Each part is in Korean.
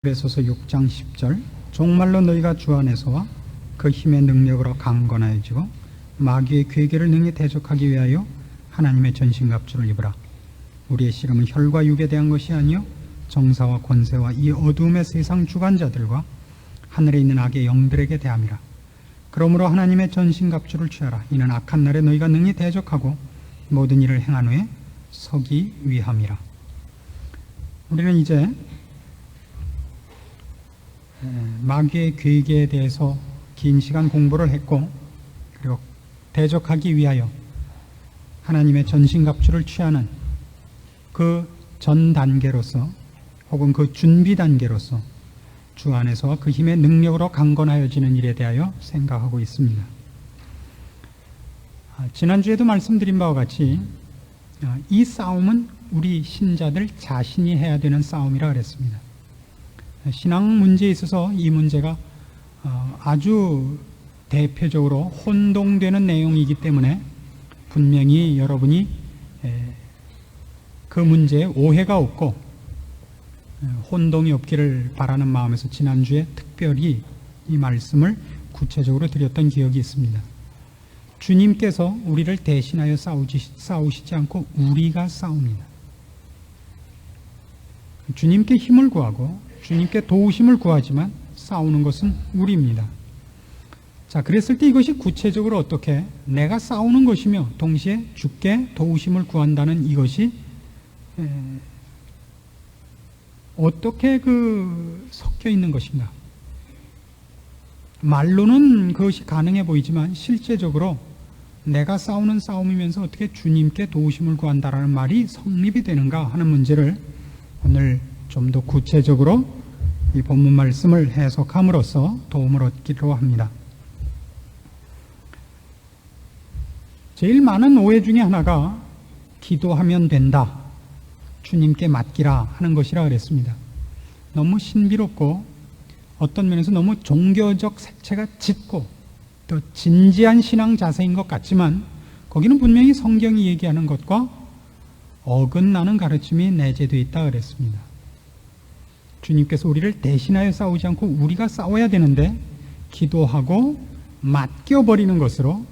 에베소서 6장 10절 정말로 너희가 주 안에서와 그 힘의 능력으로 강건하여지고 마귀의 괴계를 능히 대적하기 위하여 하나님의 전신갑주를 입으라. 우리의 씨름은 혈과 육에 대한 것이 아니요 정사와 권세와 이 어두움의 세상 주관자들과 하늘에 있는 악의 영들에게 대함이라. 그러므로 하나님의 전신갑주를 취하라. 이는 악한 날에 너희가 능히 대적하고 모든 일을 행한 후에 서기 위함이라. 우리는 이제 마귀의 괴계에 대해서 긴 시간 공부를 했고, 그리고 대적하기 위하여 하나님의 전신갑주를 취하는 그 전 단계로서 혹은 그 준비 단계로서 주 안에서와 그 힘의 능력으로 강건하여지는 일에 대하여 생각하고 있습니다. 지난주에도 말씀드린 바와 같이 이 싸움은 우리 신자들 자신이 해야 되는 싸움이라 그랬습니다. 신앙 문제에 있어서 이 문제가 아주 대표적으로 혼동되는 내용이기 때문에 분명히 여러분이 그 문제에 오해가 없고 혼동이 없기를 바라는 마음에서 지난주에 특별히 이 말씀을 구체적으로 드렸던 기억이 있습니다. 주님께서 우리를 대신하여 싸우시지 않고 우리가 싸웁니다. 주님께 힘을 구하고 주님께 도우심을 구하지만 싸우는 것은 우리입니다. 자, 그랬을 때 이것이 구체적으로 어떻게 내가 싸우는 것이며 동시에 주께 도우심을 구한다는 이것이 어떻게 섞여 있는 것인가? 말로는 그것이 가능해 보이지만 실제적으로 내가 싸우는 싸움이면서 어떻게 주님께 도우심을 구한다라는 말이 성립이 되는가 하는 문제를 오늘 좀 더 구체적으로 이 본문 말씀을 해석함으로써 도움을 얻기로 합니다. 제일 많은 오해 중에 하나가 기도하면 된다, 주님께 맡기라 하는 것이라 그랬습니다. 너무 신비롭고 어떤 면에서 너무 종교적 색채가 짙고 또 진지한 신앙 자세인 것 같지만 거기는 분명히 성경이 얘기하는 것과 어긋나는 가르침이 내재되어 있다 그랬습니다. 주님께서 우리를 대신하여 싸우지 않고 우리가 싸워야 되는데 기도하고 맡겨버리는 것으로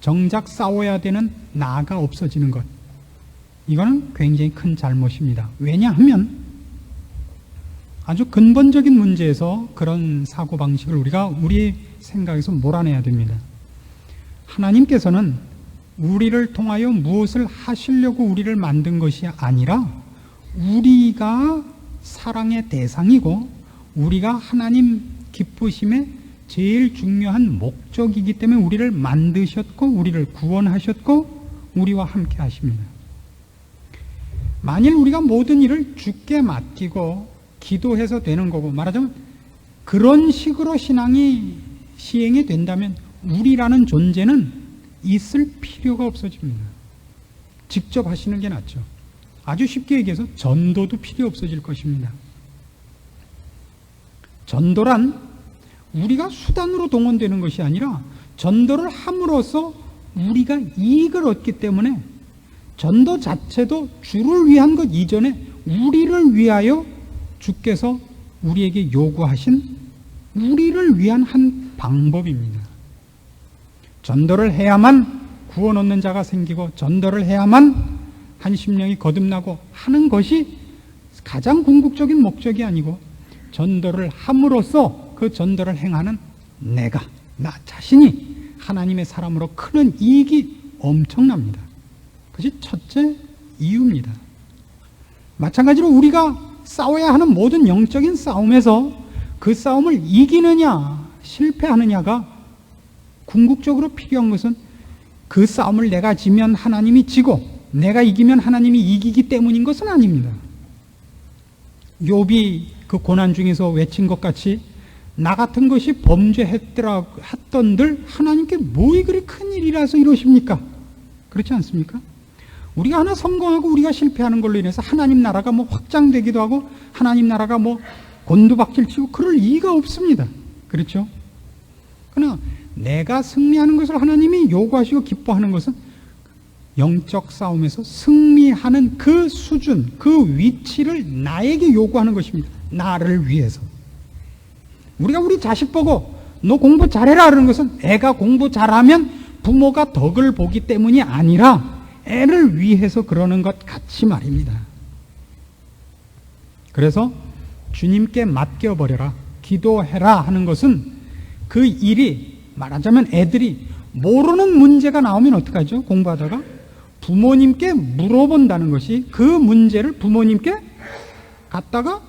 정작 싸워야 되는 나가 없어지는 것, 이거는 굉장히 큰 잘못입니다. 왜냐하면 아주 근본적인 문제에서 그런 사고방식을 우리가 우리 생각에서 몰아내야 됩니다. 하나님께서는 우리를 통하여 무엇을 하시려고 우리를 만든 것이 아니라 우리가 사랑의 대상이고 우리가 하나님 기쁘심의 제일 중요한 목적이기 때문에 우리를 만드셨고 우리를 구원하셨고 우리와 함께 하십니다. 만일 우리가 모든 일을 주께 맡기고 기도해서 되는 거고, 말하자면 그런 식으로 신앙이 시행이 된다면 우리라는 존재는 있을 필요가 없어집니다. 직접 하시는 게 낫죠. 아주 쉽게 얘기해서 전도도 필요 없어질 것입니다. 전도란 우리가 수단으로 동원되는 것이 아니라 전도를 함으로써 우리가 이익을 얻기 때문에 전도 자체도 주를 위한 것 이전에 우리를 위하여 주께서 우리에게 요구하신 우리를 위한 한 방법입니다. 전도를 해야만 구원 얻는 자가 생기고 전도를 해야만 한 심령이 거듭나고 하는 것이 가장 궁극적인 목적이 아니고, 전도를 함으로써 그 전도를 행하는 내가, 나 자신이 하나님의 사람으로 크는 이익이 엄청납니다. 그것이 첫째 이유입니다. 마찬가지로 우리가 싸워야 하는 모든 영적인 싸움에서 그 싸움을 이기느냐 실패하느냐가 궁극적으로 필요한 것은 그 싸움을 내가 지면 하나님이 지고 내가 이기면 하나님이 이기기 때문인 것은 아닙니다. 욥이 그 고난 중에서 외친 것 같이 나 같은 것이 범죄했던들 하나님께 뭐이 그리 큰일이라서 이러십니까? 그렇지 않습니까? 우리가 하나 성공하고 우리가 실패하는 걸로 인해서 하나님 나라가 확장되기도 하고 하나님 나라가 곤두박질치고 그럴 이유가 없습니다. 그렇죠? 그러나 내가 승리하는 것을 하나님이 요구하시고 기뻐하는 것은 영적 싸움에서 승리하는 그 수준, 그 위치를 나에게 요구하는 것입니다. 나를 위해서. 우리가 우리 자식 보고 너 공부 잘해라 그러는 것은 애가 공부 잘하면 부모가 덕을 보기 때문이 아니라 애를 위해서 그러는 것 같이 말입니다. 그래서 주님께 맡겨버려라, 기도해라 하는 것은 그 일이, 말하자면 애들이 모르는 문제가 나오면 어떡하죠? 공부하다가 부모님께 물어본다는 것이 그 문제를 부모님께 갖다가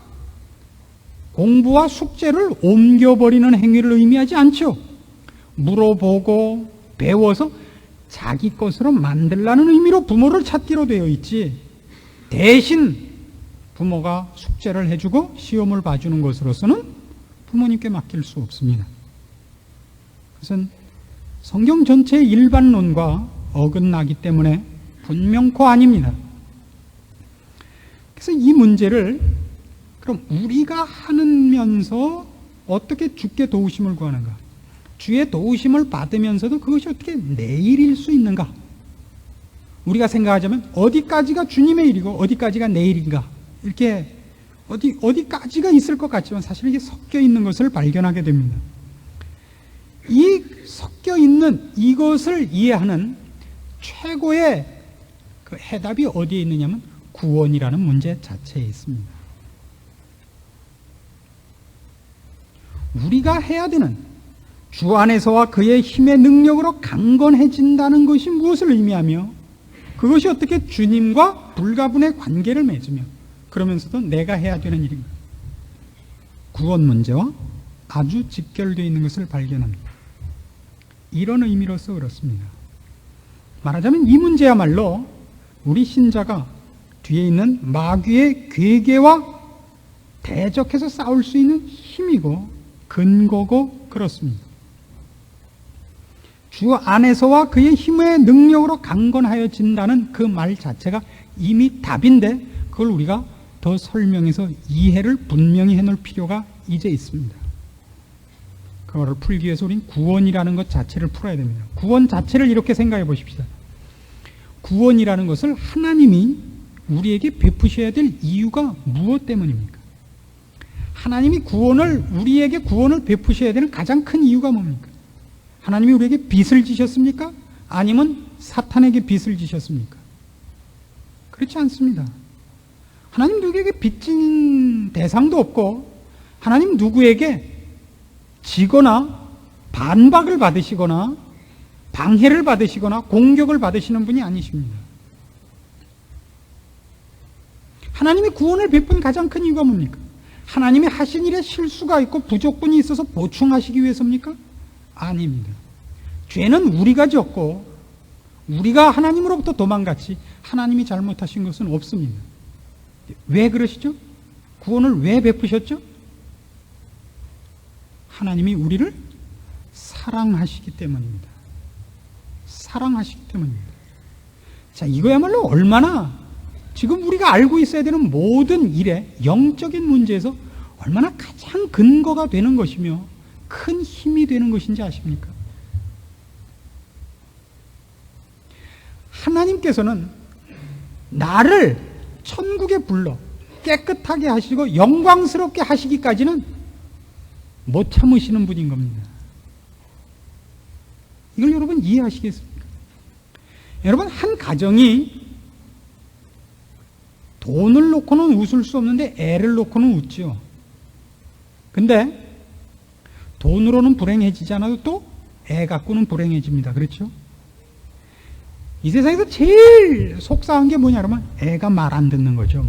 공부와 숙제를 옮겨버리는 행위를 의미하지 않죠. 물어보고 배워서 자기 것으로 만들라는 의미로 부모를 찾기로 되어 있지, 대신 부모가 숙제를 해주고 시험을 봐주는 것으로서는 부모님께 맡길 수 없습니다. 그것은 성경 전체의 일반론과 어긋나기 때문에 분명코 아닙니다. 그래서 이 문제를 그럼 우리가 하면서 어떻게 주께 도우심을 구하는가? 주의 도우심을 받으면서도 그것이 어떻게 내 일일 수 있는가? 우리가 생각하자면 어디까지가 주님의 일이고 어디까지가 내 일인가? 이렇게 어디까지가 있을 것 같지만 사실 이게 섞여 있는 것을 발견하게 됩니다. 이 섞여 있는 이것을 이해하는 최고의 그 해답이 어디에 있느냐면 구원이라는 문제 자체에 있습니다. 우리가 해야 되는 주 안에서와 그의 힘의 능력으로 강건해진다는 것이 무엇을 의미하며 그것이 어떻게 주님과 불가분의 관계를 맺으며 그러면서도 내가 해야 되는 일인가? 구원 문제와 아주 직결되어 있는 것을 발견합니다. 이런 의미로서 그렇습니다. 말하자면 이 문제야말로 우리 신자가 뒤에 있는 마귀의 괴계와 대적해서 싸울 수 있는 힘이고 근거고 그렇습니다. 주 안에서와 그의 힘의 능력으로 강건하여진다는 그 말 자체가 이미 답인데 그걸 우리가 더 설명해서 이해를 분명히 해놓을 필요가 이제 있습니다. 그거를 풀기 위해서 우리는 구원이라는 것 자체를 풀어야 됩니다. 구원 자체를 이렇게 생각해 보십시다. 구원이라는 것을 하나님이 우리에게 베푸셔야 될 이유가 무엇 때문입니까? 하나님이 우리에게 구원을 베푸셔야 되는 가장 큰 이유가 뭡니까? 하나님이 우리에게 빚을 지셨습니까? 아니면 사탄에게 빚을 지셨습니까? 그렇지 않습니다. 하나님 누구에게 빚진 대상도 없고 하나님 누구에게 지거나 반박을 받으시거나 방해를 받으시거나 공격을 받으시는 분이 아니십니다. 하나님이 구원을 베푼 가장 큰 이유가 뭡니까? 하나님이 하신 일에 실수가 있고 부족분이 있어서 보충하시기 위해서입니까? 아닙니다. 죄는 우리가 졌고 우리가 하나님으로부터 도망갔지 하나님이 잘못하신 것은 없습니다. 왜 그러시죠? 구원을 왜 베푸셨죠? 하나님이 우리를 사랑하시기 때문입니다. 사랑하시기 때문입니다. 자, 이거야말로 얼마나 지금 우리가 알고 있어야 되는 모든 일에 영적인 문제에서 얼마나 가장 근거가 되는 것이며 큰 힘이 되는 것인지 아십니까? 하나님께서는 나를 천국에 불러 깨끗하게 하시고 영광스럽게 하시기까지는 못 참으시는 분인 겁니다. 이걸 여러분 이해하시겠습니까? 여러분, 한 가정이 돈을 놓고는 웃을 수 없는데 애를 놓고는 웃죠. 근데 돈으로는 불행해지지 않아도 또 애 갖고는 불행해집니다. 그렇죠? 이 세상에서 제일 속상한 게 뭐냐 그러면 애가 말 안 듣는 거죠.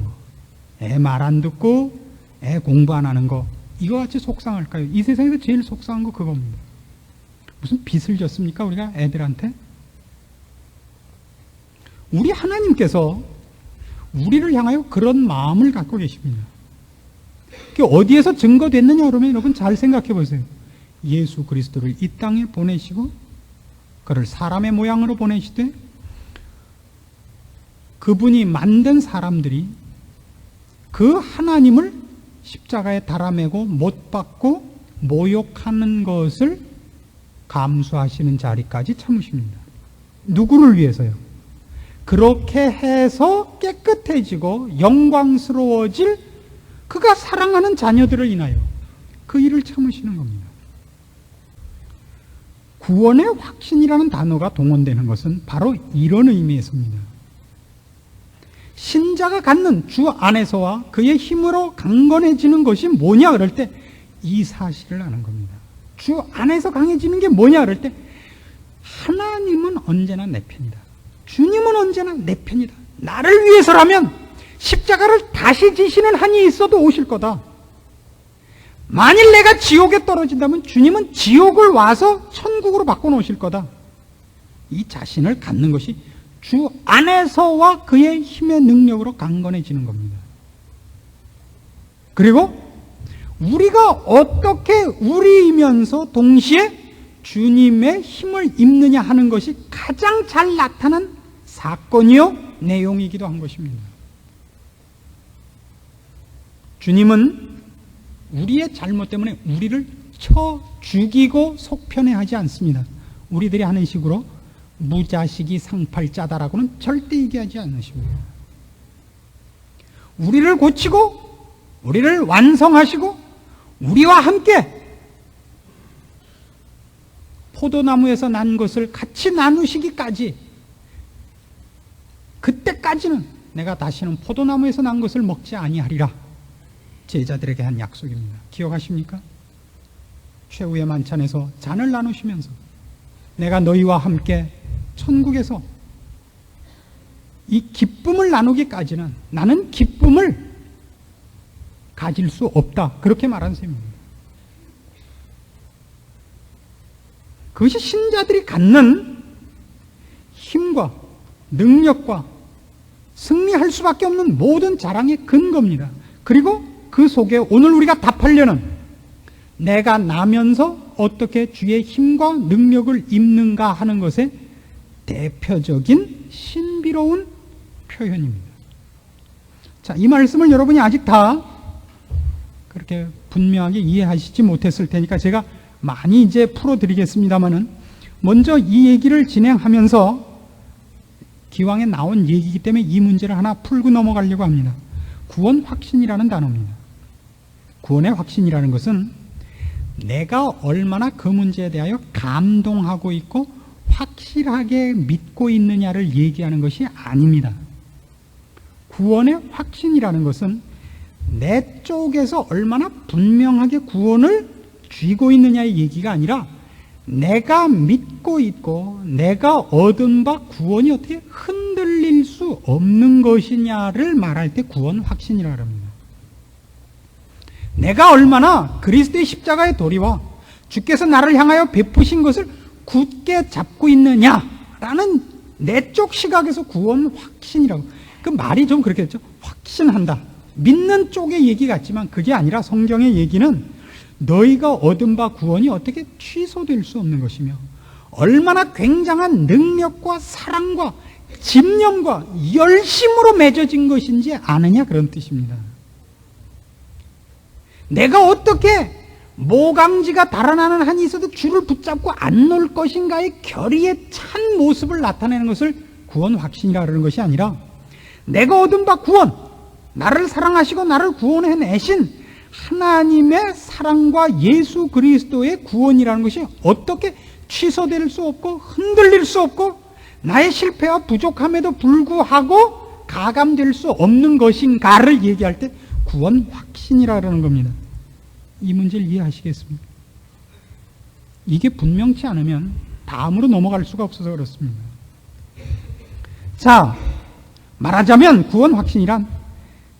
애 말 안 듣고 애 공부 안 하는 거, 이거 같이 속상할까요? 이 세상에서 제일 속상한 거 그겁니다. 무슨 빚을 졌습니까 우리가 애들한테? 우리 하나님께서 우리를 향하여 그런 마음을 갖고 계십니다. 그게 어디에서 증거됐느냐 그러면 여러분 잘 생각해 보세요. 예수 그리스도를 이 땅에 보내시고 그를 사람의 모양으로 보내시되 그분이 만든 사람들이 그 하나님을 십자가에 달아매고 못 박고 모욕하는 것을 감수하시는 자리까지 참으십니다. 누구를 위해서요? 그렇게 해서 깨끗해지고 영광스러워질 그가 사랑하는 자녀들을 인하여 그 일을 참으시는 겁니다. 구원의 확신이라는 단어가 동원되는 것은 바로 이런 의미에서입니다. 신자가 갖는 주 안에서와 그의 힘으로 강건해지는 것이 뭐냐 그럴 때 이 사실을 아는 겁니다. 주 안에서 강해지는 게 뭐냐 그럴 때 하나님은 언제나 내 편이다. 주님은 언제나 내 편이다. 나를 위해서라면 십자가를 다시 지시는 한이 있어도 오실 거다. 만일 내가 지옥에 떨어진다면 주님은 지옥을 와서 천국으로 바꿔놓으실 거다. 이 자신을 갖는 것이 주 안에서와 그의 힘의 능력으로 강건해지는 겁니다. 그리고 우리가 어떻게 우리이면서 동시에 주님의 힘을 입느냐 하는 것이 가장 잘 나타난 사건이요 내용이기도 한 것입니다. 주님은 우리의 잘못 때문에 우리를 쳐 죽이고 속편해하지 않습니다. 우리들이 하는 식으로 무자식이 상팔자다라고는 절대 얘기하지 않으십니다. 우리를 고치고 우리를 완성하시고 우리와 함께 포도나무에서 난 것을 같이 나누시기까지, 그때까지는 내가 다시는 포도나무에서 난 것을 먹지 아니하리라 제자들에게 한 약속입니다. 기억하십니까? 최후의 만찬에서 잔을 나누시면서 내가 너희와 함께 천국에서 이 기쁨을 나누기까지는 나는 기쁨을 가질 수 없다, 그렇게 말한 셈입니다. 그것이 신자들이 갖는 힘과 능력과 승리할 수밖에 없는 모든 자랑의 근거입니다. 그리고 그 속에 오늘 우리가 답하려는 내가 나면서 어떻게 주의 힘과 능력을 입는가 하는 것의 대표적인 신비로운 표현입니다. 자, 이 말씀을 여러분이 아직 다 그렇게 분명하게 이해하시지 못했을 테니까 제가 많이 이제 풀어드리겠습니다만은 먼저 이 얘기를 진행하면서 기왕에 나온 얘기이기 때문에 이 문제를 하나 풀고 넘어가려고 합니다. 구원 확신이라는 단어입니다. 구원의 확신이라는 것은 내가 얼마나 그 문제에 대하여 감동하고 있고 확실하게 믿고 있느냐를 얘기하는 것이 아닙니다. 구원의 확신이라는 것은 내 쪽에서 얼마나 분명하게 구원을 쥐고 있느냐의 얘기가 아니라 내가 믿고 있고 내가 얻은 바 구원이 어떻게 흔들릴 수 없는 것이냐를 말할 때 구원 확신이라고 합니다. 내가 얼마나 그리스도의 십자가의 도리와 주께서 나를 향하여 베푸신 것을 굳게 잡고 있느냐라는 내 쪽 시각에서 구원 확신이라고. 그 말이 좀 그렇게 했죠. 확신한다. 믿는 쪽의 얘기 같지만 그게 아니라 성경의 얘기는 너희가 얻은 바 구원이 어떻게 취소될 수 없는 것이며 얼마나 굉장한 능력과 사랑과 집념과 열심으로 맺어진 것인지 아느냐, 그런 뜻입니다. 내가 어떻게 모강지가 달아나는 한이 있어도 줄을 붙잡고 안 놓을 것인가의 결의에 찬 모습을 나타내는 것을 구원 확신이라 그러는 것이 아니라 내가 얻은 바 구원, 나를 사랑하시고 나를 구원해내신 하나님의 사랑과 예수 그리스도의 구원이라는 것이 어떻게 취소될 수 없고 흔들릴 수 없고 나의 실패와 부족함에도 불구하고 가감될 수 없는 것인가를 얘기할 때 구원 확신이라 그러는 겁니다. 이 문제를 이해하시겠습니까? 이게 분명치 않으면 다음으로 넘어갈 수가 없어서 그렇습니다. 자, 말하자면 구원 확신이란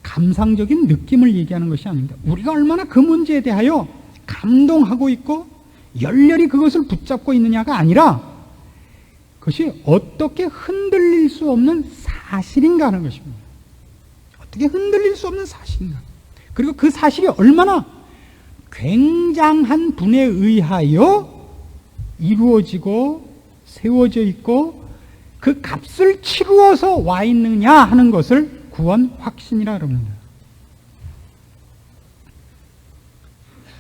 감상적인 느낌을 얘기하는 것이 아닙니다. 우리가 얼마나 그 문제에 대하여 감동하고 있고 열렬히 그것을 붙잡고 있느냐가 아니라 그것이 어떻게 흔들릴 수 없는 사실인가 하는 것입니다. 어떻게 흔들릴 수 없는 사실인가. 그리고 그 사실이 얼마나 굉장한 분에 의하여 이루어지고 세워져 있고 그 값을 치루어서 와 있느냐 하는 것을 구원 확신이라 그럽니다.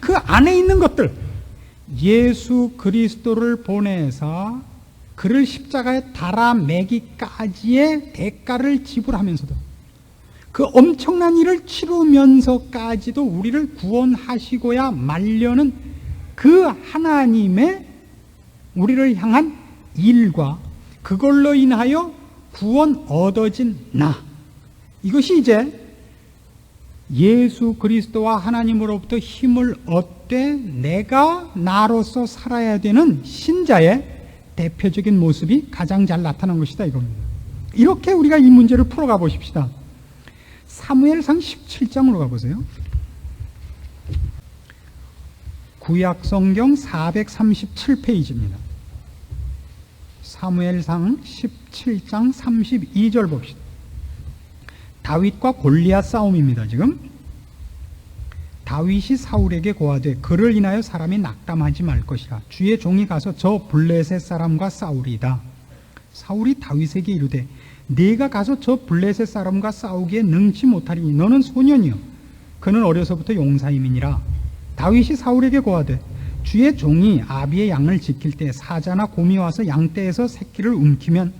그 안에 있는 것들, 예수 그리스도를 보내서 그를 십자가에 달아 매기까지의 대가를 지불하면서도 그 엄청난 일을 치르면서까지도 우리를 구원하시고야 말려는 그 하나님의 우리를 향한 일과 그걸로 인하여 구원 얻어진 나, 이것이 이제 예수 그리스도와 하나님으로부터 힘을 얻되 내가 나로서 살아야 되는 신자의 대표적인 모습이 가장 잘 나타난 것이다 이겁니다. 이렇게 우리가 이 문제를 풀어가 보십시다. 사무엘상 17장으로 가보세요. 구약성경 437페이지입니다. 사무엘상 17장 32절 봅시다. 다윗과 골리앗 싸움입니다. 지금 다윗이 사울에게 고하되 그를 인하여 사람이 낙담하지 말 것이라. 주의 종이 가서 저 블레셋 사람과 싸우리이다. 사울이 다윗에게 이르되 네가 가서 저 블레셋 사람과 싸우기에 능치 못하리니 너는 소년이요 그는 어려서부터 용사임이니라. 다윗이 사울에게 고하되 주의 종이 아비의 양을 지킬 때 사자나 곰이 와서 양떼에서 새끼를 움키면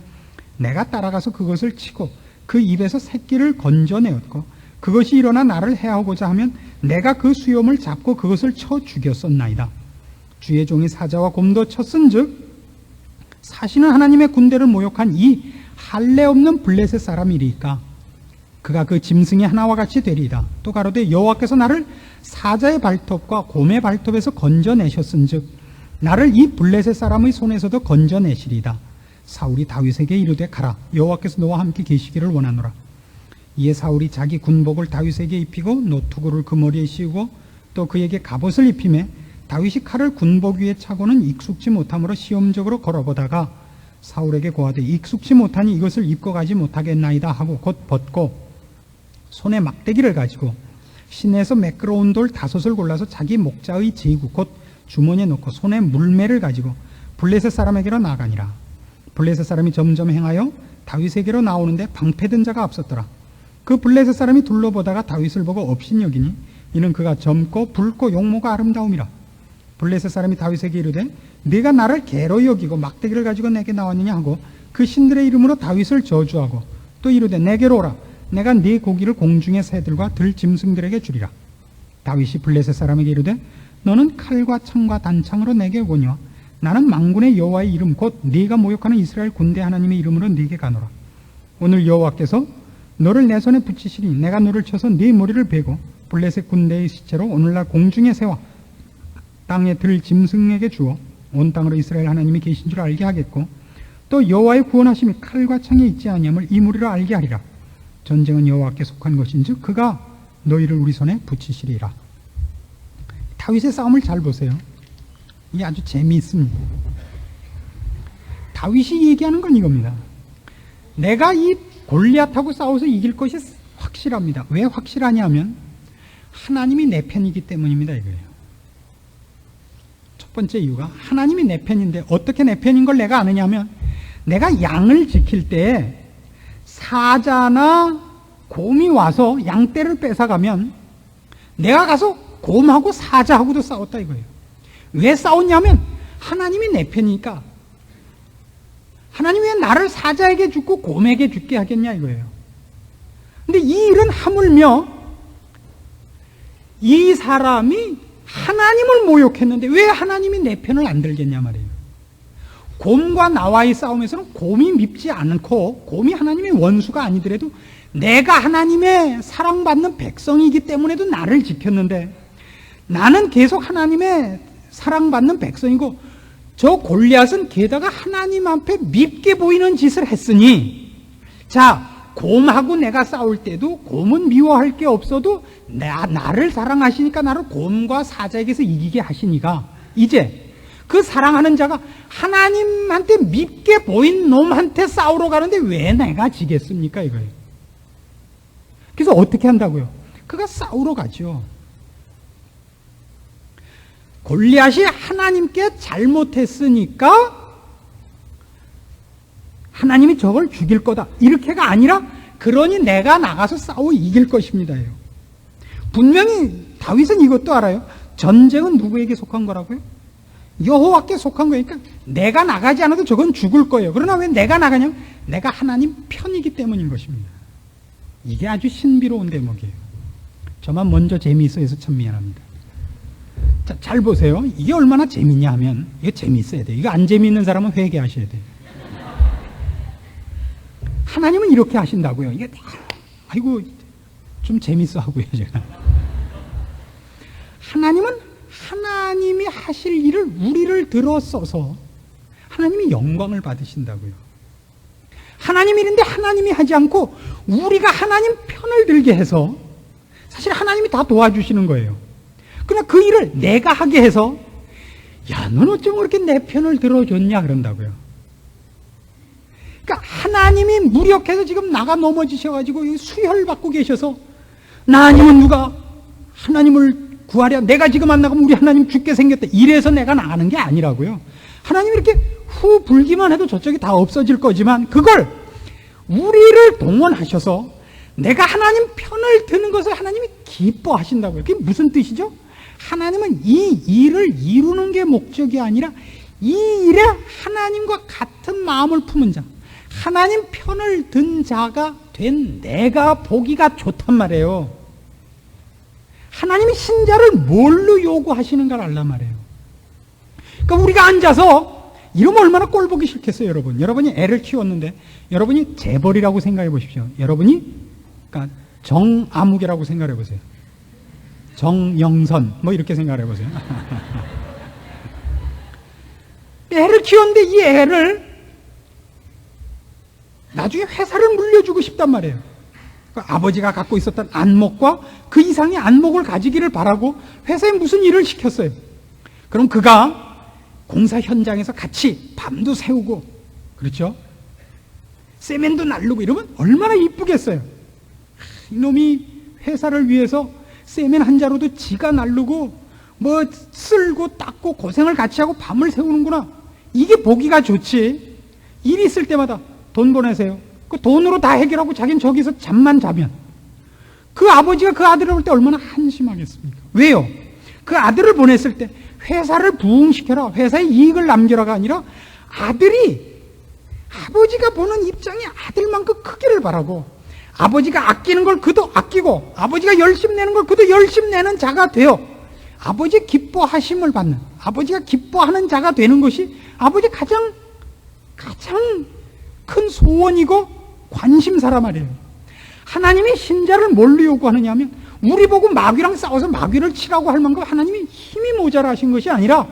내가 따라가서 그것을 치고 그 입에서 새끼를 건져내었고 그것이 일어나 나를 해하고자 하면 내가 그 수염을 잡고 그것을 쳐 죽였었나이다. 주의 종이 사자와 곰도 쳤은즉 사시는 하나님의 군대를 모욕한 이 할례 없는 블레셋 사람이리까 그가 그 짐승이 하나와 같이 되리이다. 또 가로되 여호와께서 나를 사자의 발톱과 곰의 발톱에서 건져내셨은즉 나를 이 블레셋 사람의 손에서도 건져내시리이다. 사울이 다윗에게 이르되 가라 여호와께서 너와 함께 계시기를 원하노라. 이에 사울이 자기 군복을 다윗에게 입히고 노투구를 그 머리에 씌우고 또 그에게 갑옷을 입히매 다윗이 칼을 군복 위에 차고는 익숙지 못함으로 시험적으로 걸어보다가 사울에게 고하되 익숙지 못하니 이것을 입고 가지 못하겠나이다 하고 곧 벗고 손에 막대기를 가지고 시내에서 매끄러운 돌 5을 골라서 자기 목자의 제구 곧 주머니에 넣고 손에 물매를 가지고 블레셋 사람에게로 나가니라. 블레셋 사람이 점점 행하여 다윗에게로 나오는데 방패든 자가 없었더라. 그 블레셋 사람이 둘러보다가 다윗을 보고 업신여기니 이는 그가 젊고 붉고 용모가 아름다움이라. 블레셋 사람이 다윗에게 이르되 네가 나를 개로 여기고 막대기를 가지고 내게 나왔느냐 하고 그 신들의 이름으로 다윗을 저주하고 또 이르되 내게로 오라. 내가 네 고기를 공중의 새들과 들 짐승들에게 주리라. 다윗이 블레셋 사람에게 이르되 너는 칼과 창과 단창으로 내게 오거니와 나는 만군의 여호와의 이름 곧 네가 모욕하는 이스라엘 군대 하나님의 이름으로 네게 가노라. 오늘 여호와께서 너를 내 손에 붙이시니 내가 너를 쳐서 네 머리를 베고 블레셋 군대의 시체로 오늘날 공중의 새와 땅에 들 짐승에게 주어 온 땅으로 이스라엘 하나님이 계신 줄 알게 하겠고 또 여호와의 구원하심이 칼과 창에 있지 아니함을 이 무리로 알게 하리라. 전쟁은 여호와께 속한 것인즉 그가 너희를 우리 손에 붙이시리라. 다윗의 싸움을 잘 보세요. 이게 아주 재미있습니다. 다윗이 얘기하는 건 이겁니다. 내가 이 골리앗하고 싸워서 이길 것이 확실합니다. 왜 확실하냐면 하나님이 내 편이기 때문입니다. 이거예요. 첫 번째 이유가 하나님이 내 편인데 어떻게 내 편인 걸 내가 아느냐면 내가 양을 지킬 때 사자나 곰이 와서 양떼를 뺏어가면 내가 가서 곰하고 사자하고도 싸웠다 이거예요. 왜 싸웠냐면 하나님이 내 편이니까. 하나님이 왜 나를 사자에게 죽고 곰에게 죽게 하겠냐 이거예요. 근데 이 일은 하물며 이 사람이 하나님을 모욕했는데 왜 하나님이 내 편을 안 들겠냐 말이에요. 곰과 나와의 싸움에서는 곰이 밉지 않고 곰이 하나님의 원수가 아니더라도 내가 하나님의 사랑받는 백성이기 때문에도 나를 지켰는데 나는 계속 하나님의 사랑받는 백성이고 저 골리앗은 게다가 하나님 앞에 밉게 보이는 짓을 했으니 자 곰하고 내가 싸울 때도 곰은 미워할 게 없어도 나를 사랑하시니까 나를 곰과 사자에게서 이기게 하시니까 이제 그 사랑하는 자가 하나님한테 밉게 보인 놈한테 싸우러 가는데 왜 내가 지겠습니까 이거예요. 그래서 어떻게 한다고요? 그가 싸우러 가죠. 골리앗이 하나님께 잘못했으니까 하나님이 저걸 죽일 거다 이렇게가 아니라 그러니 내가 나가서 싸워 이길 것입니다. 분명히 다윗은 이것도 알아요. 전쟁은 누구에게 속한 거라고요? 여호와께 속한 거니까 내가 나가지 않아도 저건 죽을 거예요. 그러나 왜 내가 나가냐면 내가 하나님 편이기 때문인 것입니다. 이게 아주 신비로운 대목이에요. 저만 먼저 재미있어 해서 참 미안합니다. 자, 잘 보세요. 이게 얼마나 재밌냐 하면 이게 재미있어야 돼요. 이거 안 재미있는 사람은 회개하셔야 돼요. 하나님은 이렇게 하신다고요. 이게 아이고 좀 재밌어 하고요 제가. 하나님은 하나님이 하실 일을 우리를 들어 써서 하나님이 영광을 받으신다고요. 하나님 일인데 하나님이 하지 않고 우리가 하나님 편을 들게 해서 사실 하나님이 다 도와주시는 거예요. 그러나 그 일을 내가 하게 해서 야, 넌 어쩜 그렇게 내 편을 들어줬냐 그런다고요. 그러니까 하나님이 무력해서 지금 나가 넘어지셔가지고 수혈받고 계셔서 나 아니면 누가 하나님을 구하랴, 내가 지금 안 나가면 우리 하나님 죽게 생겼다, 이래서 내가 나가는 게 아니라고요. 하나님이 이렇게 후 불기만 해도 저쪽이 다 없어질 거지만 그걸 우리를 동원하셔서 내가 하나님 편을 드는 것을 하나님이 기뻐하신다고요. 그게 무슨 뜻이죠? 하나님은 이 일을 이루는 게 목적이 아니라 이 일에 하나님과 같은 마음을 품은 자, 하나님 편을 든 자가 된 내가 보기가 좋단 말이에요. 하나님이 신자를 뭘로 요구하시는가를 알란 말이에요. 그러니까 우리가 앉아서 이러면 얼마나 꼴보기 싫겠어요, 여러분. 여러분이 애를 키웠는데 여러분이 재벌이라고 생각해 보십시오. 여러분이 그러니까 정아무개라고 생각해 보세요. 정영선 뭐 이렇게 생각해 보세요. 애를 키웠는데 이 애를 나중에 회사를 물려주고 싶단 말이에요. 그러니까 아버지가 갖고 있었던 안목과 그 이상의 안목을 가지기를 바라고 회사에 무슨 일을 시켰어요. 그럼 그가 공사 현장에서 같이 밤도 새우고, 그렇죠? 세면도 날르고 이러면 얼마나 이쁘겠어요. 이놈이 회사를 위해서 세면 한 자루도 지가 날르고 뭐 쓸고 닦고 고생을 같이 하고 밤을 새우는구나. 이게 보기가 좋지. 일이 있을 때마다 돈 보내세요. 그 돈으로 다 해결하고 자기는 저기서 잠만 자면 그 아버지가 그 아들을 볼 때 얼마나 한심하겠습니까? 왜요? 그 아들을 보냈을 때 회사를 부흥시켜라, 회사에 이익을 남겨라가 아니라 아들이 아버지가 보는 입장이 아들만큼 크기를 바라고, 아버지가 아끼는 걸 그도 아끼고, 아버지가 열심 내는 걸 그도 열심 내는 자가 되어 아버지의 기뻐하심을 받는, 아버지가 기뻐하는 자가 되는 것이 아버지 가장 큰 소원이고 관심사라 말이에요. 하나님이 신자를 뭘로 요구하느냐 하면 우리 보고 마귀랑 싸워서 마귀를 치라고 할 만큼 하나님이 힘이 모자라신 것이 아니라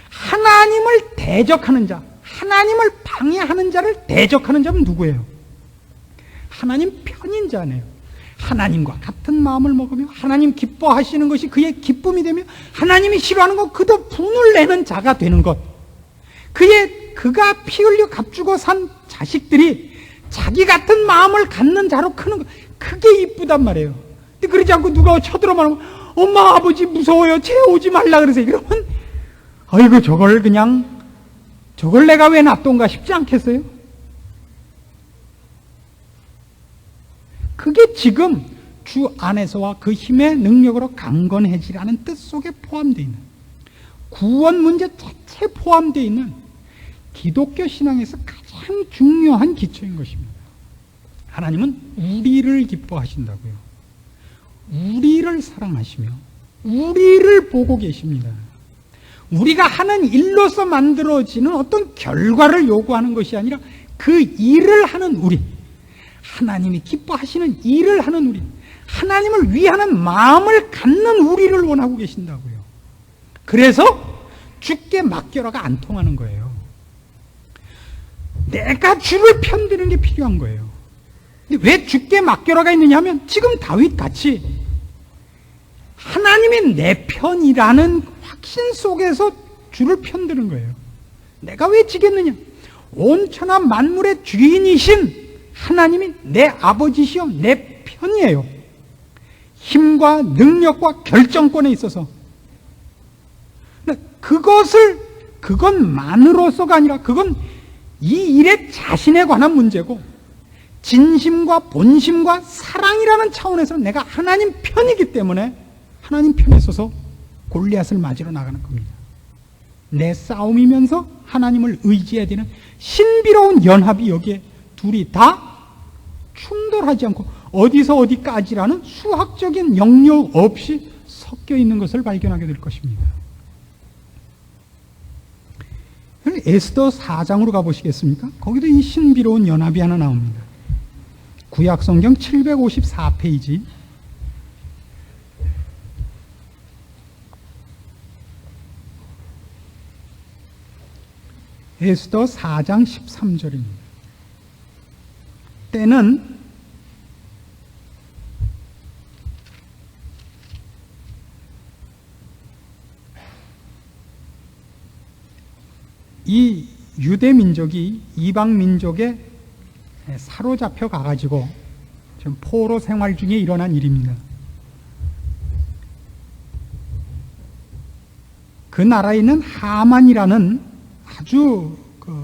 하나님을 대적하는 자, 하나님을 방해하는 자를 대적하는 자는 누구예요? 하나님 편인 자네요. 하나님과 같은 마음을 먹으며 하나님 기뻐하시는 것이 그의 기쁨이 되며 하나님이 싫어하는 것 그도 분을 내는 자가 되는 것, 그가 피 흘려 값주고 산 자식들이 자기 같은 마음을 갖는 자로 크는 것, 그게 이쁘단 말이에요. 근데 그러지 않고 누가 쳐들어만 엄마 아버지 무서워요, 쟤 오지 말라 그러세요. 이러면 아이고 저걸 내가 왜 놔둔가 싶지 않겠어요? 그게 지금 주 안에서와 그 힘의 능력으로 강건해지라는 뜻 속에 포함되어 있는, 구원 문제 자체에 포함되어 있는 기독교 신앙에서 가장 중요한 기초인 것입니다. 하나님은 우리를 기뻐하신다고요. 우리를 사랑하시며 우리를 보고 계십니다. 우리가 하는 일로서 만들어지는 어떤 결과를 요구하는 것이 아니라 그 일을 하는 우리, 하나님이 기뻐하시는 일을 하는 우리, 하나님을 위하는 마음을 갖는 우리를 원하고 계신다고요. 그래서 주께 맡겨라가 안 통하는 거예요. 내가 주를 편드는 게 필요한 거예요. 근데 왜 주께 맡겨라가 있느냐 하면 지금 다윗 같이 하나님이 내 편이라는 확신 속에서 주를 편드는 거예요. 내가 왜 지겠느냐? 온 천하 만물의 주인이신 하나님이 내 아버지시요 내 편이에요. 힘과 능력과 결정권에 있어서. 그것만으로서가 아니라 그건 이 일에 자신에 관한 문제고 진심과 본심과 사랑이라는 차원에서 내가 하나님 편이기 때문에 하나님 편에 서서 골리앗을 맞으러 나가는 겁니다. 내 싸움이면서 하나님을 의지해야 되는 신비로운 연합이 여기에 둘이 다 충돌하지 않고 어디서 어디까지라는 수학적인 영역 없이 섞여 있는 것을 발견하게 될 것입니다. 에스더 4장으로 가보시겠습니까? 거기도 이 신비로운 연합이 하나 나옵니다. 구약성경 754페이지. 에스더 4장 13절입니다. 때는 이 유대 민족이 이방 민족에 사로잡혀 가가지고 지금 포로 생활 중에 일어난 일입니다. 그 나라에 있는 하만이라는 아주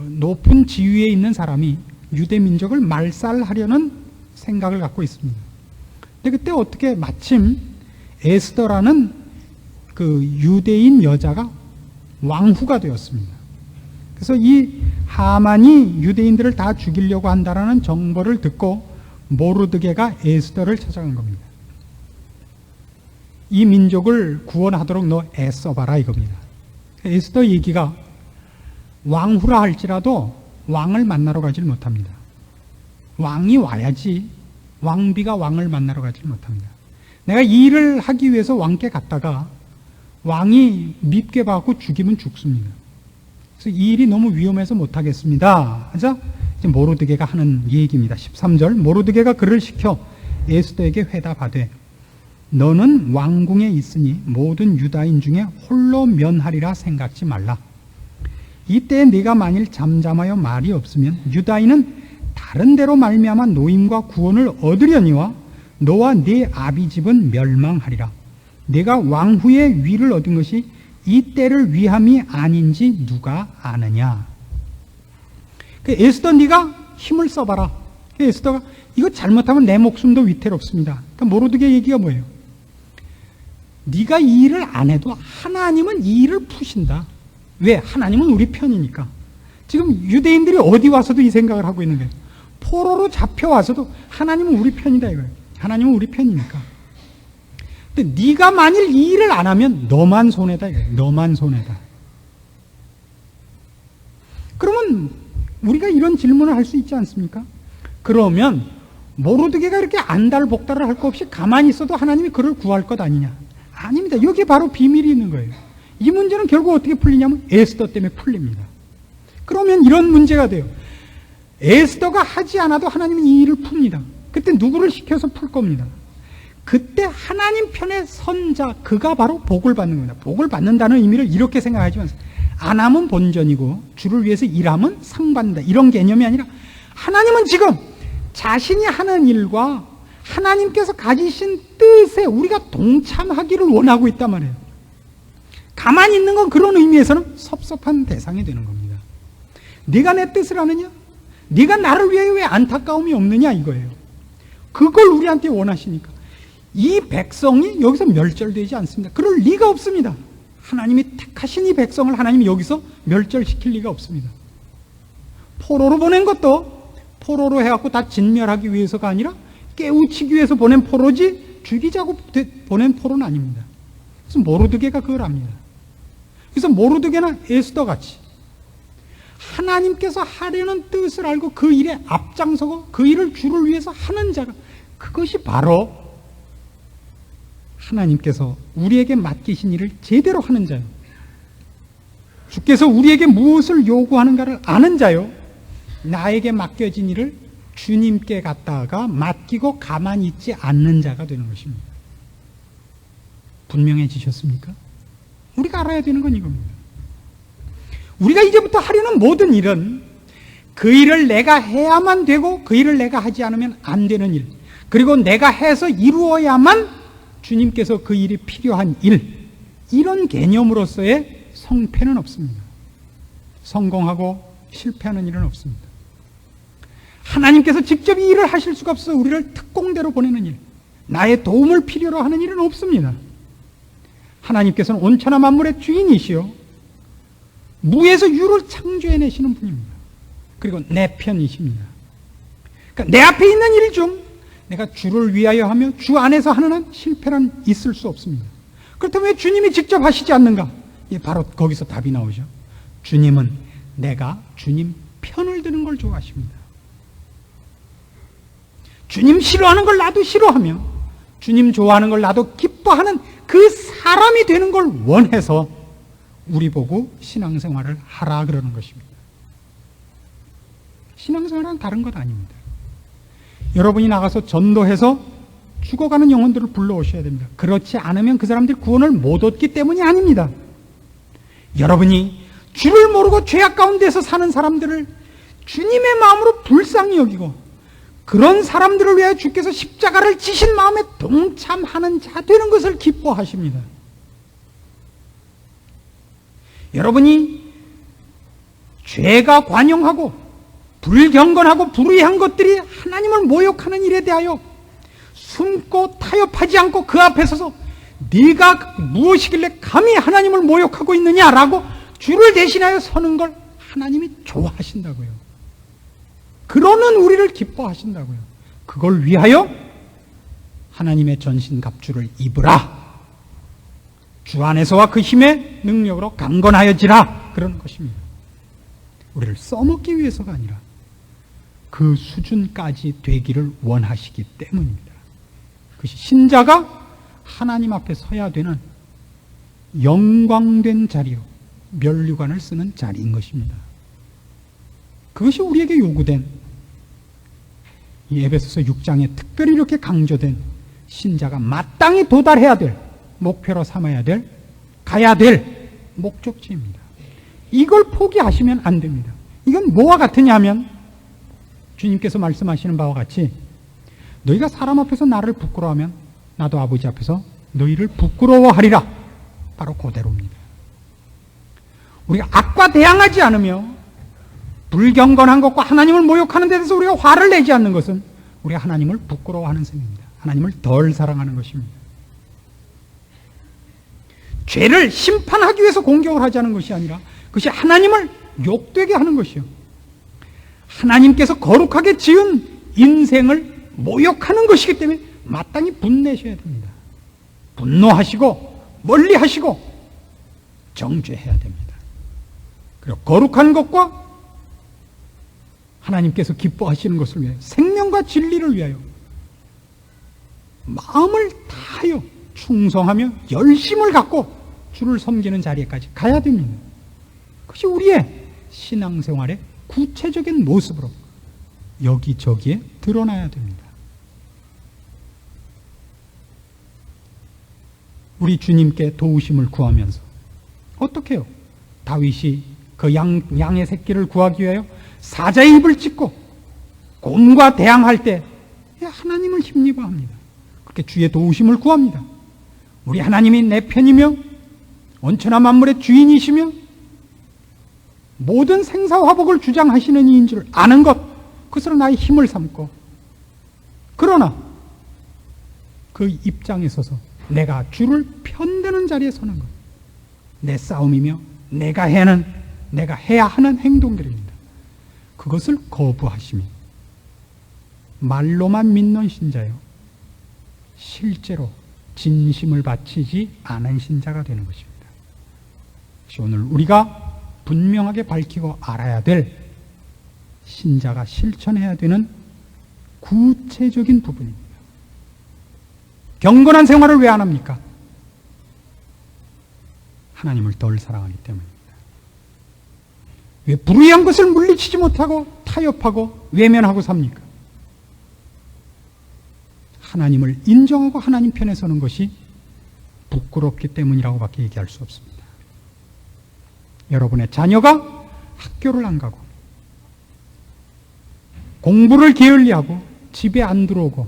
높은 지위에 있는 사람이 유대 민족을 말살하려는 생각을 갖고 있습니다. 근데 그때 어떻게 마침 에스더라는 그 유대인 여자가 왕후가 되었습니다. 그래서 이 하만이 유대인들을 다 죽이려고 한다라는 정보를 듣고 모르드게가 에스더를 찾아간 겁니다. 이 민족을 구원하도록 너 애써봐라 이겁니다. 에스더 얘기가 왕후라 할지라도 왕을 만나러 가질 못합니다. 왕이 와야지 왕비가 왕을 만나러 가질 못합니다. 내가 이 일을 하기 위해서 왕께 갔다가 왕이 밉게 봐갖고 죽이면 죽습니다. 그래서 이 일이 너무 위험해서 못하겠습니다. 그래서 모르드게가 하는 얘기입니다. 13절 모르드게가 그를 시켜 에스더에게 회답하되 너는 왕궁에 있으니 모든 유다인 중에 홀로 면하리라 생각지 말라. 이때 네가 만일 잠잠하여 말이 없으면 유다인은 다른 데로 말미암아 노임과 구원을 얻으려니와 너와 네 아비 집은 멸망하리라. 네가 왕후의 위를 얻은 것이 이 때를 위함이 아닌지 누가 아느냐. 에스더 네가 힘을 써봐라. 에스더가 이거 잘못하면 내 목숨도 위태롭습니다. 그러니까 모르드게 얘기가 뭐예요? 네가 이 일을 안 해도 하나님은 이 일을 푸신다. 왜? 하나님은 우리 편이니까. 지금 유대인들이 어디 와서도 이 생각을 하고 있는 거예요. 포로로 잡혀와서도 하나님은 우리 편이다 이거예요. 하나님은 우리 편이니까. 근데 네가 만일 이 일을 안 하면 너만 손해다 이거예요. 너만 손해다. 그러면 우리가 이런 질문을 할 수 있지 않습니까? 그러면 모르드게가 이렇게 안달복달을 할 것 없이 가만히 있어도 하나님이 그를 구할 것 아니냐? 아닙니다. 여기 바로 비밀이 있는 거예요. 이 문제는 결국 어떻게 풀리냐면 에스더 때문에 풀립니다. 그러면 이런 문제가 돼요. 에스더가 하지 않아도 하나님은 이 일을 풉니다. 그때 누구를 시켜서 풀 겁니다. 그때 하나님 편의 선자, 그가 바로 복을 받는 겁니다. 복을 받는다는 의미를 이렇게 생각하지 마세요. 안 하면 본전이고 주를 위해서 일하면 상 받는다. 이런 개념이 아니라 하나님은 지금 자신이 하는 일과 하나님께서 가지신 뜻에 우리가 동참하기를 원하고 있단 말이에요. 가만히 있는 건 그런 의미에서는 섭섭한 대상이 되는 겁니다. 네가 내 뜻을 아느냐? 네가 나를 위해 왜 안타까움이 없느냐 이거예요. 그걸 우리한테 원하시니까 이 백성이 여기서 멸절되지 않습니다. 그럴 리가 없습니다. 하나님이 택하신 이 백성을 하나님이 여기서 멸절시킬 리가 없습니다. 포로로 보낸 것도 포로로 해갖고 다 진멸하기 위해서가 아니라 깨우치기 위해서 보낸 포로지 죽이자고 보낸 포로는 아닙니다. 그래서 모르드게가 그걸 압니다. 그래서 모르드게나 에스더 같이 하나님께서 하려는 뜻을 알고 그 일에 앞장서고 그 일을 주를 위해서 하는 자가, 그것이 바로 하나님께서 우리에게 맡기신 일을 제대로 하는 자요. 주께서 우리에게 무엇을 요구하는가를 아는 자요. 나에게 맡겨진 일을 주님께 갖다가 맡기고 가만히 있지 않는 자가 되는 것입니다. 분명해지셨습니까? 우리가 알아야 되는 건 이겁니다. 우리가 이제부터 하려는 모든 일은 그 일을 내가 해야만 되고 그 일을 내가 하지 않으면 안 되는 일, 그리고 내가 해서 이루어야만 주님께서 그 일이 필요한 일, 이런 개념으로서의 성패는 없습니다. 성공하고 실패하는 일은 없습니다. 하나님께서 직접 이 일을 하실 수가 없어 우리를 특공대로 보내는 일, 나의 도움을 필요로 하는 일은 없습니다. 하나님께서는 온천하 만물의 주인이시요 무에서 유를 창조해내시는 분입니다. 그리고 내 편이십니다. 그러니까 내 앞에 있는 일 중 내가 주를 위하여 하며 주 안에서 하는 한 실패란 있을 수 없습니다. 그렇다면 왜 주님이 직접 하시지 않는가? 예, 바로 거기서 답이 나오죠. 주님은 내가 주님 편을 드는 걸 좋아하십니다. 주님 싫어하는 걸 나도 싫어하며 주님 좋아하는 걸 나도 기뻐하는 그 사람이 되는 걸 원해서 우리 보고 신앙생활을 하라 그러는 것입니다. 신앙생활은 다른 것 아닙니다. 여러분이 나가서 전도해서 죽어가는 영혼들을 불러오셔야 됩니다. 그렇지 않으면 그 사람들이 구원을 못 얻기 때문이 아닙니다. 여러분이 주를 모르고 죄악 가운데서 사는 사람들을 주님의 마음으로 불쌍히 여기고 그런 사람들을 위하여 주께서 십자가를 지신 마음에 동참하는 자 되는 것을 기뻐하십니다. 여러분이 죄가 관영하고 불경건하고 불의한 것들이 하나님을 모욕하는 일에 대하여 숨고 타협하지 않고 그 앞에 서서 네가 무엇이길래 감히 하나님을 모욕하고 있느냐라고 주를 대신하여 서는 걸 하나님이 좋아하신다고요. 그러는 우리를 기뻐하신다고요. 그걸 위하여 하나님의 전신갑주를 입으라. 주 안에서와 그 힘의 능력으로 강건하여지라. 그런 것입니다. 우리를 써먹기 위해서가 아니라 그 수준까지 되기를 원하시기 때문입니다. 그것이 신자가 하나님 앞에 서야 되는 영광된 자리요, 면류관을 쓰는 자리인 것입니다. 그것이 우리에게 요구된 이 에베소서 6장에 특별히 이렇게 강조된 신자가 마땅히 도달해야 될 목표로 삼아야 될 가야 될 목적지입니다. 이걸 포기하시면 안 됩니다. 이건 뭐와 같으냐 하면 주님께서 말씀하시는 바와 같이 너희가 사람 앞에서 나를 부끄러워하면 나도 아버지 앞에서 너희를 부끄러워하리라. 바로 그대로입니다. 우리가 악과 대항하지 않으며 불경건한 것과 하나님을 모욕하는 데 대해서 우리가 화를 내지 않는 것은 우리가 하나님을 부끄러워하는 셈입니다. 하나님을 덜 사랑하는 것입니다. 죄를 심판하기 위해서 공격을 하지 않은 것이 아니라 그것이 하나님을 욕되게 하는 것이요, 하나님께서 거룩하게 지은 인생을 모욕하는 것이기 때문에 마땅히 분내셔야 됩니다. 분노하시고 멀리하시고 정죄해야 됩니다. 그리고 거룩한 것과 하나님께서 기뻐하시는 것을 위하여 생명과 진리를 위하여 마음을 다하여 충성하며 열심을 갖고 주를 섬기는 자리에까지 가야 됩니다. 그것이 우리의 신앙생활의 구체적인 모습으로 여기저기에 드러나야 됩니다. 우리 주님께 도우심을 구하면서 어떻게 해요? 다윗이 그 양의 새끼를 구하기 위하여 사자의 입을 찢고 곰과 대항할 때 하나님을 힘입어 합니다. 그렇게 주의 도우심을 구합니다. 우리 하나님이 내 편이며 온천한 만물의 주인이시며 모든 생사화복을 주장하시는 이인 줄 아는 것, 그것으로 나의 힘을 삼고, 그러나 그 입장에 서서 내가 주를 편드는 자리에 서는 것, 내 싸움이며 내가 해야 하는 행동들입니다. 그것을 거부하시면 말로만 믿는 신자요, 실제로 진심을 바치지 않은 신자가 되는 것입니다. 오늘 우리가 분명하게 밝히고 알아야 될 신자가 실천해야 되는 구체적인 부분입니다. 경건한 생활을 왜 안 합니까? 하나님을 덜 사랑하기 때문입니다. 왜 불의한 것을 물리치지 못하고 타협하고 외면하고 삽니까? 하나님을 인정하고 하나님 편에 서는 것이 부끄럽기 때문이라고밖에 얘기할 수 없습니다. 여러분의 자녀가 학교를 안 가고 공부를 게을리하고 집에 안 들어오고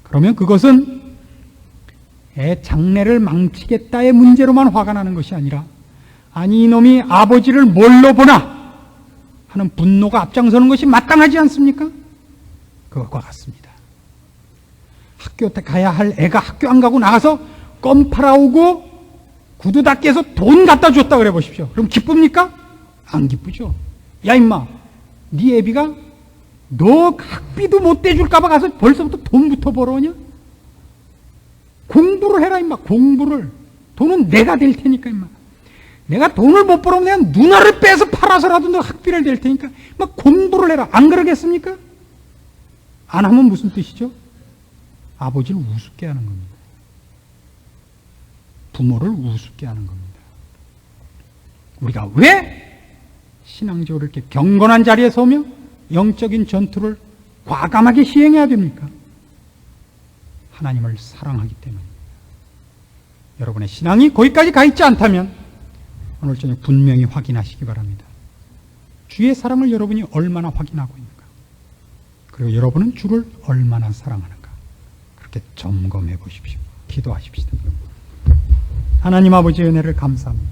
그러면 그것은 애 장래를 망치겠다의 문제로만 화가 나는 것이 아니라 아니 이놈이 아버지를 뭘로 보나 하는 분노가 앞장서는 것이 마땅하지 않습니까? 그것과 같습니다. 학교 때 가야 할 애가 학교 안 가고 나가서 껌 팔아오고 구두 닦기 해서 돈 갖다 줬다 그래 보십시오. 그럼 기쁩니까? 안 기쁘죠. 야 임마, 네 애비가 너 학비도 못 대줄까봐 가서 벌써부터 돈부터 벌어오냐? 공부를 해라 임마. 공부를. 돈은 내가 댈 테니까 임마. 내가 돈을 못 벌어오면 내가 누나를 빼서 팔아서라도 너 학비를 댈 테니까 막 공부를 해라. 안 그러겠습니까? 안 하면 무슨 뜻이죠? 아버지를 우습게 하는 겁니다. 부모를 우습게 하는 겁니다. 우리가 왜 신앙적으로 이렇게 경건한 자리에 서며 영적인 전투를 과감하게 시행해야 됩니까? 하나님을 사랑하기 때문입니다. 여러분의 신앙이 거기까지 가 있지 않다면 오늘 저녁 분명히 확인하시기 바랍니다. 주의 사랑을 여러분이 얼마나 확인하고 있는가? 그리고 여러분은 주를 얼마나 사랑하는가? 그렇게 점검해 보십시오. 기도하십시다. 하나님 아버지의 은혜를 감사합니다.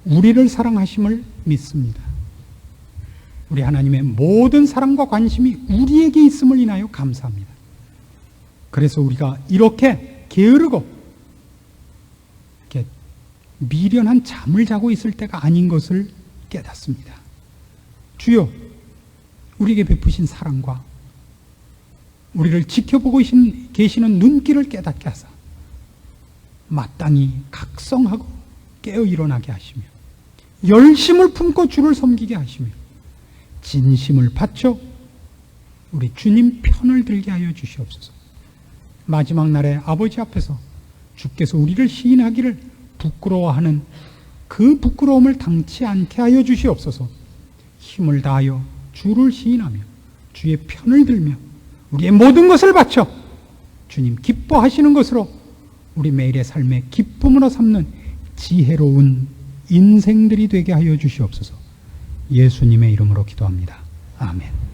우리를 사랑하심을 믿습니다. 우리 하나님의 모든 사랑과 관심이 우리에게 있음을 인하여 감사합니다. 그래서 우리가 이렇게 게으르고 이렇게 미련한 잠을 자고 있을 때가 아닌 것을 깨닫습니다. 주여, 우리에게 베푸신 사랑과 우리를 지켜보고 계시는 눈길을 깨닫게 하사 마땅히 각성하고 깨어 일어나게 하시며 열심을 품고 주를 섬기게 하시며 진심을 바쳐 우리 주님 편을 들게 하여 주시옵소서. 마지막 날에 아버지 앞에서 주께서 우리를 시인하기를 부끄러워하는 그 부끄러움을 당치 않게 하여 주시옵소서. 힘을 다하여 주를 시인하며 주의 편을 들며 우리의 모든 것을 바쳐 주님 기뻐하시는 것으로 우리 매일의 삶의 기쁨으로 삼는 지혜로운 인생들이 되게 하여 주시옵소서. 예수님의 이름으로 기도합니다. 아멘.